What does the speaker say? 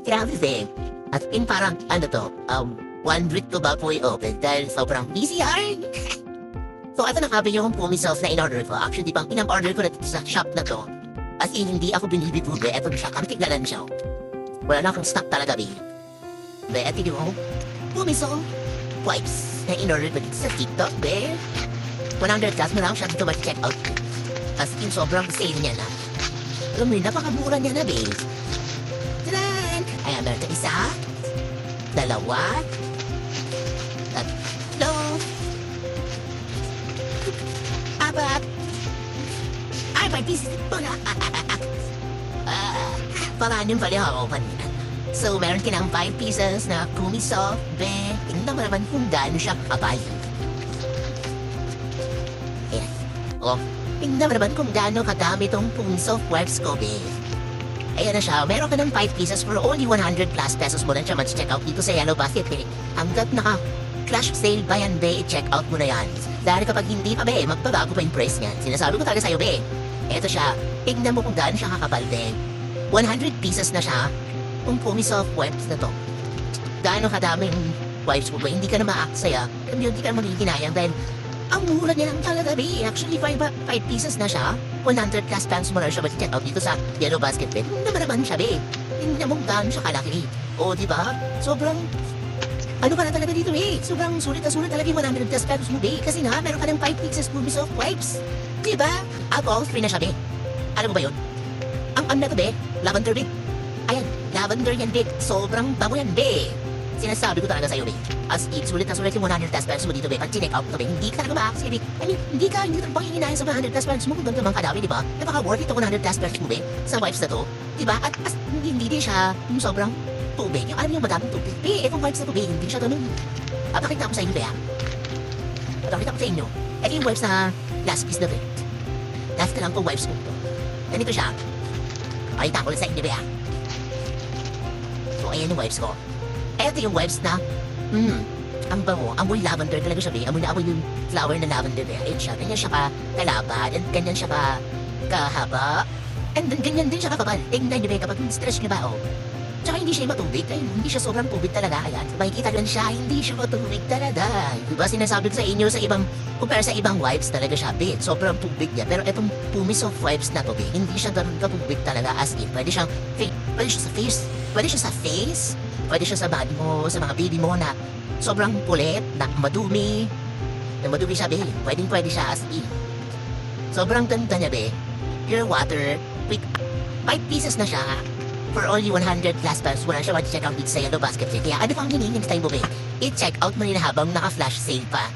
Grabe, babe. At in parang, ano to, 1 week ko bago i-open dahil sobrang busy hard. So, ito na kabe yung pumisos na in-order ko. Actually, pang in-order ko na dito sa shop na to. As in, hindi ako binibibube. Ito na siya, kamtikla siya. Wala na akong stock talaga, babe. Be, ito yung pumiso wipes na in-order ko dito sa TikTok, babe. 100 plus mo lang siya dito mag-check out. As in, sobrang sale niya na. Alam mo yun, napakamura niya na, babe. Tadaan! Ayan, meron ka isa, dalawa, tatlo, apat, ay, may pieces pala. Paraan yung pala ako kanina. So, meron ka ng 5 pieces na kumiso, be, tingnan mo naman kung gaano siya kapal. Ayan. Oh, tingnan mo naman kung gaano kadami tong pumiso wipes ko, be. Ayan na siya, meron ka ng 5 pieces for only 100 plus pesos mo na siya mag-check out dito sa Yellow Basket, be. Hanggat naka-flash sale ba yan, be, i-check out mo na yan. Dahil kapag hindi pa, be, magbabago pa yung price niyan. Sinasabi ko talaga sa'yo, be. Eto siya, tingnan mo kung gaano siya kakapal, be. 100 pieces na siya, kung pumiso wipes na to. Gaano kadaming wipes mo ba, hindi ka na maaksaya, hindi ka na magiginayang dahil ang mura niya lang talaga, be. Actually, 5 pieces na siya. 100 plus pounds mo na siya mag-check out dito sa Yellow Basket, be. Naman siya, be. Tingnan mo gaano siya kalaki. O, di ba? Sobrang, ano ka na talaga dito, be. Sobrang sulit na sulit talaga yung 100 plus pounds mo, be. Kasi na, meron ka ng 5 pieces pumiso wipes. Di ba? Alcohol free na siya, be. Alam mo ba yun? Ang na to, be. Lavender, be. Ayan, lavender yan, be. Sobrang bango yan, be. Sinasabi ko talaga sa'yo, be. As in, sulit na sulit yung 100 plus pounds mo dito, be. Pag chinek out ka, be, hindi ka talaga maaksaya, be. I mean, hindi ka panginginayan sa 100 plus pounds mo kung gano'n naman kadami, di ba? Napaka-worth it ang 100 plus pounds mo, be, sa wipes na to. Di ba? At as, hindi din siya yung sobrang tubig. Yung alam yung madaming tubig. Be, itong wipes na to, be, hindi siya ganun. Papakita ko sa inyo, be, ha? Papakita ko sa inyo. Ito yung wipes na last piece na to, last na lang itong wipes ko to. Ganito siya. Pakita ko lang sa inyo, be, ha? So, ayan yung wipes ko. Ito yung wipes na, ang bango, amoy lavender talaga siya, be. Amoy na amoy yung flower na lavender, be. Ayun siya, ganyan siya kalapad, and ganyan siya kahaba, and then ganyan din siya kakabal. Tingnan niyo, be, kapag stress niyo ba, oh. Tsaka hindi siya matubig, ayun, hindi siya sobrang tubig talaga, ayan. Makikita lang siya, hindi siya matubig talaga. Diba, sinasabi ko sa inyo sa ibang, compare sa ibang wipes talaga siya, be. Sobrang tubig niya, pero etong pumiso wipes na to, be, hindi siya ganun katubig talaga, as in, pwede siya sa face, pwede siya sa face, pwede siya sa body mo, sa mga baby mo na sobrang kulit, na madumi siya, be. Pwede siya, as in. Sobrang ganda niya, be. Pure water, with 5 pieces na siya, for only 100 plus pounds. Wala siya mag-check out dito sa Yellow Basket. Kaya ano pang hinihintay mo, be? I-check out mo rin habang naka-flash sale pa.